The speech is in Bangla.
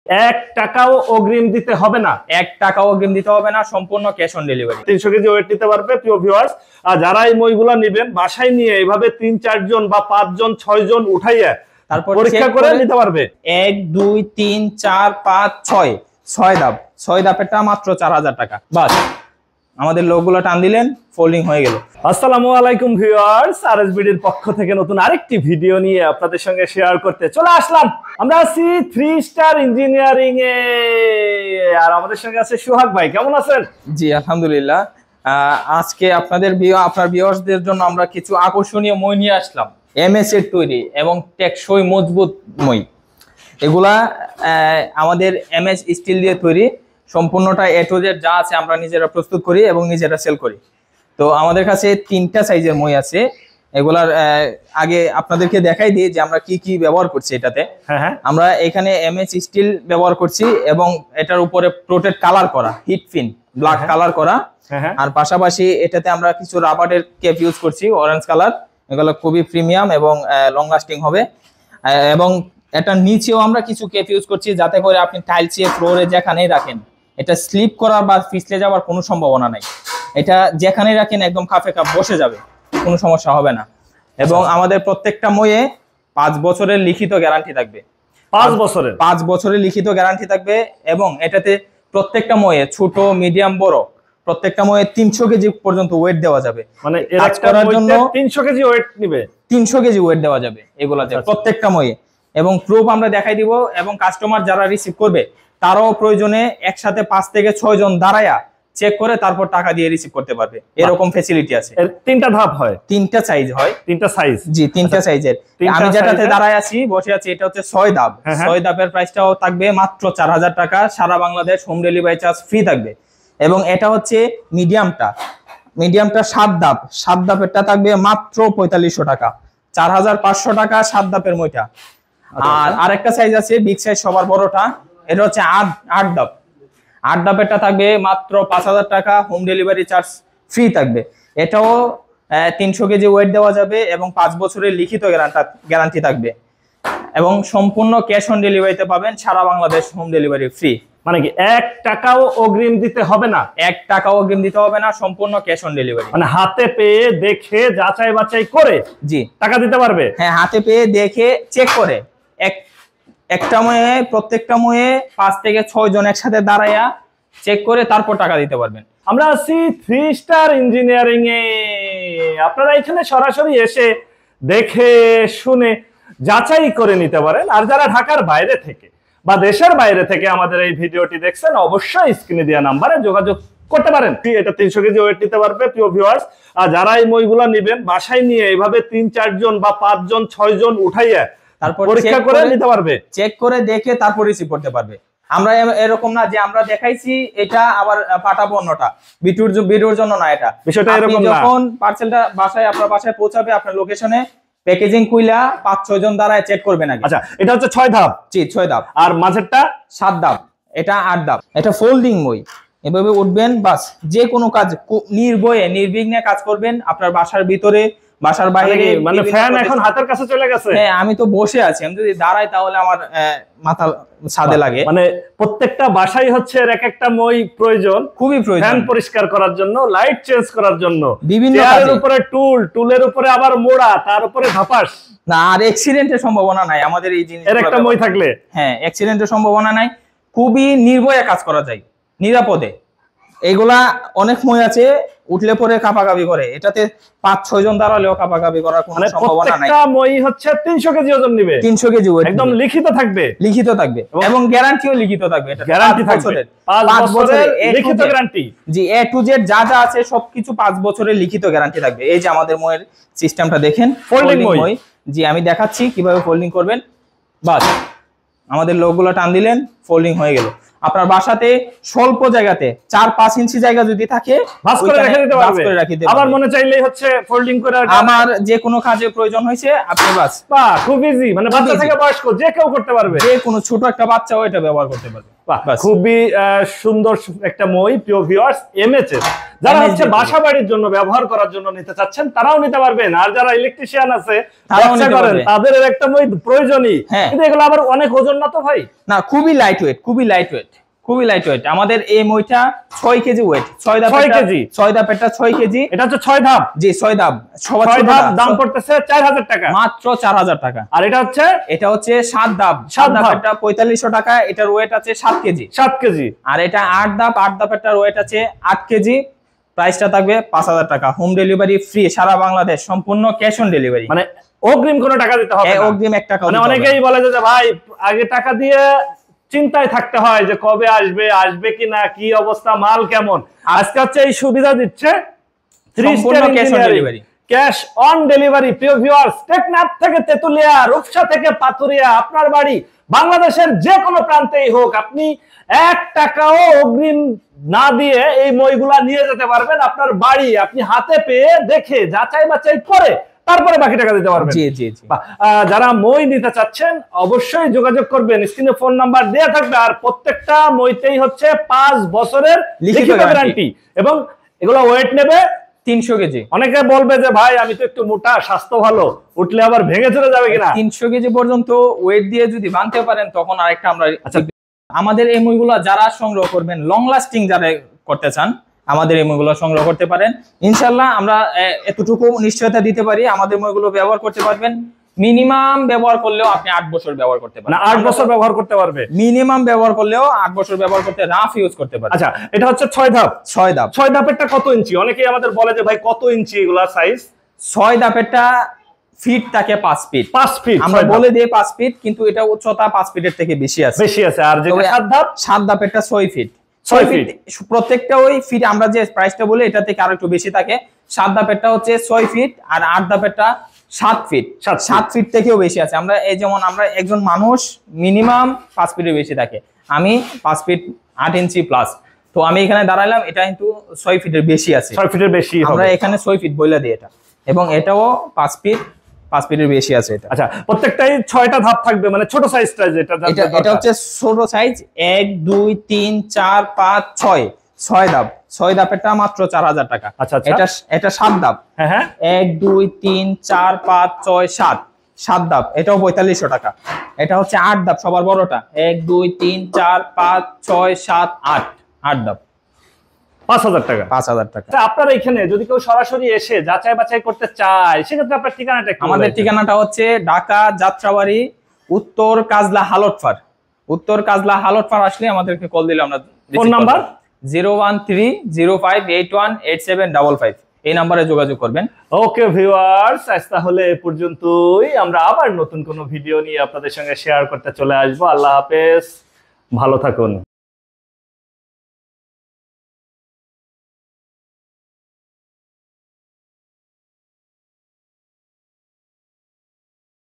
এক টাকাও অগ্রিম দিতে হবে না। 1 টাকাও অগ্রিম দিতে হবে না, সম্পূর্ণ cash on delivery. 300 kg weight নিতে পারবে প্রিয় ভিউয়ার্স। আর যারা এই মইগুলা নেবেন বাসায় নিয়ে এইভাবে 3-4 জন বা 5 জন 6 জন উঠাইয়া তারপর পরীক্ষা করে নিতে পারবে। 1 2 3 4 5 6 6 ধাপ, 6 ধাপেরটা মাত্র 4000 টাকা। বাস আমাদের লোকগুলো টান দিলেন, ফোল্ডিং হয়ে গেল। আসসালামু আলাইকুম ভিউয়ার্স, আরএসবিডির পক্ষ থেকে নতুন আরেকটি ভিডিও নিয়ে আপনাদের সঙ্গে শেয়ার করতে চলে আসলাম। আমরা আছি 3 স্টার ইঞ্জিনিয়ারিং এ, আর আমাদের সঙ্গে আছে সোহাগ ভাই। কেমন আছেন? জি আলহামদুলিল্লাহ। আজকে আপনার ভিউয়ার্সদের জন্য আমরা কিছু আকর্ষণীয় মই নিয়ে আসলাম। এমএস এর তৈরি এবং টেকসই মজবুত মই। এগুলা আমাদের এমএস স্টিল দিয়ে তৈরি, সম্পূর্ণটা এ টু জেড যা আছে আমরা নিজেরা প্রস্তুত করি এবং নিজেরা সেল করি। তো আমাদের কাছে 3টা সাইজের মই আছে। এগুলার আগে আপনাদেরকে দেখাই দিই যে আমরা কি কি ব্যবহার করছি এটাতে। আমরা এখানে এমএস স্টিল ব্যবহার করছি এবং এটার উপরে প্রোটেক্ট কালার করা, হিট ফিন ব্ল্যাক কালার করা। আর পাশাপাশি এটাতে আমরা কিছু রাবারের কেপ ইউজ করছি অরেঞ্জ কালার। এগুলো খুবই প্রিমিয়াম এবং লং লাস্টিং হবে। এবং এটা নিচেও আমরা কিছু কেপ ইউজ করছি যাতে করে আপনি টাইলসে ফ্লোরে যেখানেই রাখেন এটা স্লিপ করার বা পিছলে যাওয়ার কোনো সম্ভাবনা নাই। এটা যেখানেই রাখেন একদম কাফে কাপ বসে যাবে, কোনো সমস্যা হবে না। এবং আমাদের প্রত্যেকটা মইয়ে 5 বছরের লিখিত গ্যারান্টি থাকবে। 5 বছরের লিখিত গ্যারান্টি থাকবে। এবং এটাতে প্রত্যেকটা মইয়ে ছোট মিডিয়াম বড় প্রত্যেকটা মইয়ে 300 কেজি পর্যন্ত ওয়েট দেওয়া যাবে। মানে কাজ করার জন্য 300 কেজি ওয়েট নিবে, 300 কেজি ওয়েট দেওয়া যাবে এগুলাতে প্রত্যেকটা মইয়ে। এবং প্রুফ আমরা দেখাই দিব এবং কাস্টমার যারা রিসিভ করবে তারাও প্রয়োজনে একসাথে 5 থেকে 6 জন দাঁড়ায়া চেক করে তারপর টাকা দিয়ে রিসিভ করতে পারবে, এরকম ফ্যাসিলিটি আছে। 3টা ধাপ হয়, 3টা সাইজ হয়। 3টা সাইজ, জি 3টা সাইজের। আমি যেটাতে দাঁড়ায় আছি বসে আছি এটা হচ্ছে 6 ধাপ। 6 ধাপের প্রাইসটাও থাকবে মাত্র 4000 টাকা। সারা Bangladesh home delivery charge free থাকবে। এবং এটা হচ্ছে মিডিয়ামটা 7 ধাপ। 7 ধাপেরটা থাকবে মাত্র 4500 টাকা, 4500 টাকা 7 ধাপের মইটা। আর আরেকটা সাইজ আছে বিগ সাইজ সবার বড়টা, এটা হচ্ছে 8 ধাপ। 8 ধাপেরটা থাকবে মাত্র 5000 টাকা, হোম ডেলিভারি চার্জ ফ্রি থাকবে। এটাও 300 কেজি ওয়েট দেওয়া যাবে এবং 5 বছরের লিখিত গ্যারান্টি থাকবে। এবং সম্পূর্ণ ক্যাশ অন ডেলিভারিতে পাবেন, সারা বাংলাদেশ হোম ডেলিভারি ফ্রি। মানে কি 1 টাকাও অগ্রিম দিতে হবে না? 1 টাকাও অগ্রিম দিতে হবে না, সম্পূর্ণ ক্যাশ অন ডেলিভারি। মানে হাতে পেয়ে দেখে যাচাই বাছাই করে জি টাকা দিতে পারবে। হ্যাঁ, হাতে পেয়ে দেখে চেক করে একটা ময়ে প্রত্যেকটা ময়ে 5 থেকে 6 জন একসাথে দাঁড়ায়া চেক করে তারপর টাকা দিতে পারবেন। আমরা আছি 3 স্টার ইঞ্জিনিয়ারিং এ। আপনারা এখানে সরাসরি এসে দেখে শুনে যাচাই করে নিতে পারেন। আর যারা ঢাকার বাইরে থেকে বা দেশের বাইরে থেকে আমাদের এই ভিডিওটি দেখছেন অবশ্যই স্ক্রিনে দেওয়া নাম্বারে যোগাযোগ করতে পারেন। এটা 300 কেজি ওয়েট নিতে পারবে প্রিয় ভিউয়ার্স। আর যারা এই মইগুলা নেবেন বাসায় নিয়ে এইভাবে 3-4 জন বা 5 জন 6 জন উঠাইয়া তারপর পরীক্ষা করে নিতে পারবে, চেক করে দেখে তারপর রিসিভ করতে পারবে। আমরা এরকম না যে আমরা দেখাইছি এটা আবার পাঠাবো অন্যটা, ভিডিওর জন্য না। এটা বিষয়টা এরকম না। যখন পার্সেলটা আপনার বাসায় পৌঁছাবে আপনার লোকেশনে প্যাকেজিং কইলা 5-6 জন দাঁড়ায় চেক করবেন আগে। আচ্ছা, এটা হচ্ছে 6 ধাপ। জি 6 ধাপ। আর মাঝেরটা 7 ধাপ, এটা 8 ধাপ। এটা ফোল্ডিং মই, এভাবে উঠবেন, বাস যে কোনো কাজ নির্ভয়ে নির্বিঘ্নে কাজ করবেন আপনার বাসার ভিতরে বাসার বাইরে। মানে ফ্যান এখন হাতের কাছে চলে গেছে। হ্যাঁ, আমি তো বসে আছি, আমি যদি দাঁড়াই তাহলে আমার মাথা ছাদে লাগে। মানে প্রত্যেকটা বাসায় হচ্ছে এক একটা মই প্রয়োজন, খুবই প্রয়োজন। ফ্যান পরিষ্কার করার জন্য, লাইট চেঞ্জ করার জন্য, বিভিন্ন চেয়ারের উপরে টুলের উপরে আবার মোড়া, তার উপরে ধাপাস না। আর অ্যাক্সিডেন্টের সম্ভাবনা নাই আমাদের এই জিনিস, এর একটা মই থাকলে। হ্যাঁ, অ্যাক্সিডেন্টের সম্ভাবনা নাই, খুবই নির্ভয়ে কাজ করা যায় নিরাপদে। এগুলা অনেক মই আছে উঠলে পরে কাপাকাপি করে, এটাতে 5-6 জন দাঁড়ালেও কাপাকাপি করার কোনো সম্ভাবনা নাই। প্রত্যেকটা মই হচ্ছে 300 কেজি ওজন নেবে, 300 কেজি ওয়েট, একদম লিখিত থাকবে এবং গ্যারান্টিও লিখিত থাকবে। এটা গ্যারান্টি থাকবে 5 বছরের লিখিত guarantee. G, A to Z যা যা আছে সবকিছু 5 বছরের লিখিত গ্যারান্টি থাকবে। এই যে আমাদের মইয়ের সিস্টেমটা দেখেন, ফোল্ডিং মই। জি, আমি দেখাচ্ছি কিভাবে ফোল্ডিং করবেন। বাস আমাদের লোকগুলো টান দিলেন, ফোল্ডিং হয়ে গেল। আপনার বাসাতে স্বল্প জায়গাতে 4-5 ইঞ্চি জায়গা যদি থাকে ভাঁজ করে রেখে দিতে পারবে। আবার মনে চাইলেই হচ্ছে ফোল্ডিং করে আমার যে কোনো কাজে প্রয়োজন হয়েছে আপনি বাস খুব ইজি। মানে বাচ্চা থেকে বয়স্ক যে কেউ করতে পারবে, যে কোনো ছোট একটা বাচ্চাও এটা ব্যবহার করতে পারবে। খুবই সুন্দর একটা মই, প্রিয় ভিউয়ার্স, এমএচএস। যারা হচ্ছে বাসা বাড়ির জন্য ব্যবহার করার জন্য নিতে চাচ্ছেন তারাও নিতে পারবেন, আর যারা ইলেকট্রিশিয়ান আছে ব্যবসা করেন তাদের একটা মই প্রয়োজনই। কিন্তু এগুলো আবার অনেক ওজন না তো ভাই? না, খুবই লাইট ওয়েট, খুবই লাইট ওয়েট, খুবই লাইট ওয়েট। আমাদের এই মইটা 6 কেজি ওয়েট, 6 কেজি, 6 ধাপেরটা 6 কেজি। এটা হচ্ছে 6 ধাপ? জি 6 ধাপ। 6 ধাপ দাম পড়তেছে 4000 টাকা, মাত্র 4000 টাকা। আর এটা হচ্ছে 7 ধাপ, 7 ধাপেরটা 4500 টাকা, এটার ওয়েট আছে 7 কেজি, 7 কেজি। আর এটা 8 ধাপ, 8 ধাপেরটার ওয়েট আছে 8 কেজি। প্রাইসটা থাকবে 5000 টাকা, হোম ডেলিভারি ফ্রি সারা বাংলাদেশ, সম্পূর্ণ ক্যাশ অন ডেলিভারি, মানে অগ্রিম কোনো টাকা দিতে হবে না। অগ্রিম 1 টাকা। মানে অনেকেই বলে যে ভাই আগে টাকা দিয়ে চিন্তায় থাকতে হয় যে কবে আসবে, আসবে কিনা, কি অবস্থা, মাল কেমন। আজকে হচ্ছে এই সুবিধা দিচ্ছে 30 cash on delivery, cash on delivery. প্রিয় ভিউয়ার্স, টেকনাফ থেকে তেতুলিয়া, রূপসা থেকে পাথুরিয়া, আপনার বাড়ি বাংলাদেশের যে কোনো প্রান্তেই হোক, আপনি 1 টাকাও অগ্রিম না দিয়ে এই মইগুলা নিয়ে যেতে পারবেন আপনার বাড়ি। আপনি হাতে পেয়ে দেখে যাচাই বাছাই করে তারপরে বাকি টাকা দিতে পারবেন। জি জি জি। যারা মই নিতে চাচ্ছেন অবশ্যই যোগাযোগ করবেন, স্ক্রিনে ফোন নাম্বার দেয়া থাকবে। আর প্রত্যেকটা মইতেই হচ্ছে 5 বছরের লিখিত গ্যারান্টি, এবং এগুলো ওয়েট নেবে 300 কেজি। অনেকে বলবে যে ভাই আমি তো একটু মোটা, স্বাস্থ্য ভালো, উঠলে আবার ভেঙে চলে যাবে কিনা। 300 কেজি পর্যন্ত ওয়েট দিয়ে যদি বানতে পারেন তখন আরেকটা আমরা। আমাদের এই মইগুলো যারা সংগ্রহ করবেন, লং লাস্টিং যারা করতে চান, আমাদের এই মইগুলো সংগ্রহ করতে পারেন। ইনশাআল্লাহ আমরা এতটুকু নিশ্চয়তা দিতে পারি, আমাদের মইগুলো ব্যবহার করতে পারবেন। মিনিমাম ব্যবহার করলেও আপনি 8 বছর ব্যবহার করতে পারবেন, 8 বছর ব্যবহার করতে পারবে। মিনিমাম ব্যবহার করলেও 8 বছর ব্যবহার করতে, রাফ ইউজ করতে পারবেন। আচ্ছা, এটা হচ্ছে 6 ধাপ। 6 ধাপ। 6 ধাপেরটা কত ইঞ্চি? অনেকেই আমাদের বলে যে ভাই কত ইঞ্চি এগুলা সাইজ? 6 ধাপেরটা ফিট থাকে 5 ফিট। 5 ফিট আমরা বলে দিই 5 ফিট, কিন্তু এটা উচ্চতা 5 ফিটের থেকে বেশি আছে। আর যেটা 7 ধাপ, 7 ধাপেরটা 6 ফিট। 6 ফিট প্রত্যেকটা ওই ফিট আমরা যে প্রাইসটা বলি এটা থেকে আরো একটু বেশি থাকে। 7 ধাপেরটা হচ্ছে 6 ফিট, আর 8 ধাপেরটা 7 ফিট। 7 ফিট থেকেও বেশি আছে। আমরা এই যেমন আমরা একজন মানুষ মিনিমাম 5 ফিটের বেশি থাকে, আমি 5 ফিট 8 ইঞ্চি প্লাস, তো আমি এখানে দাঁড়াইলাম, এটা কিন্তু 6 ফিটের বেশি আছে। 6 ফিটের বেশি আমরা এখানে 6 ফিট বইলা দিই এটা, এবং এটাও 5 ফিটের বেশি আছে এটা। আচ্ছা, প্রত্যেকটাই 6টা ধাপ থাকবে, মানে ছোট সাইজটা যেটা, এটা হচ্ছে ছোট সাইজ। 1 2 3 4 5 6 6 ধাপ। 6 ধাপেরটা মাত্র 4000 টাকা। আচ্ছা, এটা 7 ধাপ। হ্যাঁ 1 2 3 4 5 6 7 ধাপ, এটাও 4500 টাকা। এটা হচ্ছে 8 ধাপ, সবার বড়টা। 1 2 3 4 5 6 7 8 ধাপ, 5000 টাকা। 5000 টাকা। আপনার এখানে যদি কেউ সরাসরি এসে যাচাই বাছাই করতে চায়, সেক্ষেত্রে আপনার ঠিকানাটা একটু? আমাদের ঠিকানাটা হচ্ছে ঢাকা যাত্রাবাড়ি, উত্তর কাজলা হালটফার। উত্তর কাজলা হালটফার আসলে আমাদেরকে কল দিলে আমরা। ফোন নাম্বার 01305818755, এই নম্বরে যোগাযোগ করবেন। ওকে ভিউয়ার্স, আজ তাহলে এ পর্যন্তই। আমরা আবার নতুন কোনো ভিডিও নিয়ে আপনাদের সঙ্গে শেয়ার করতে চলে আসবো। আল্লাহ হাফেজ, ভালো থাকুন।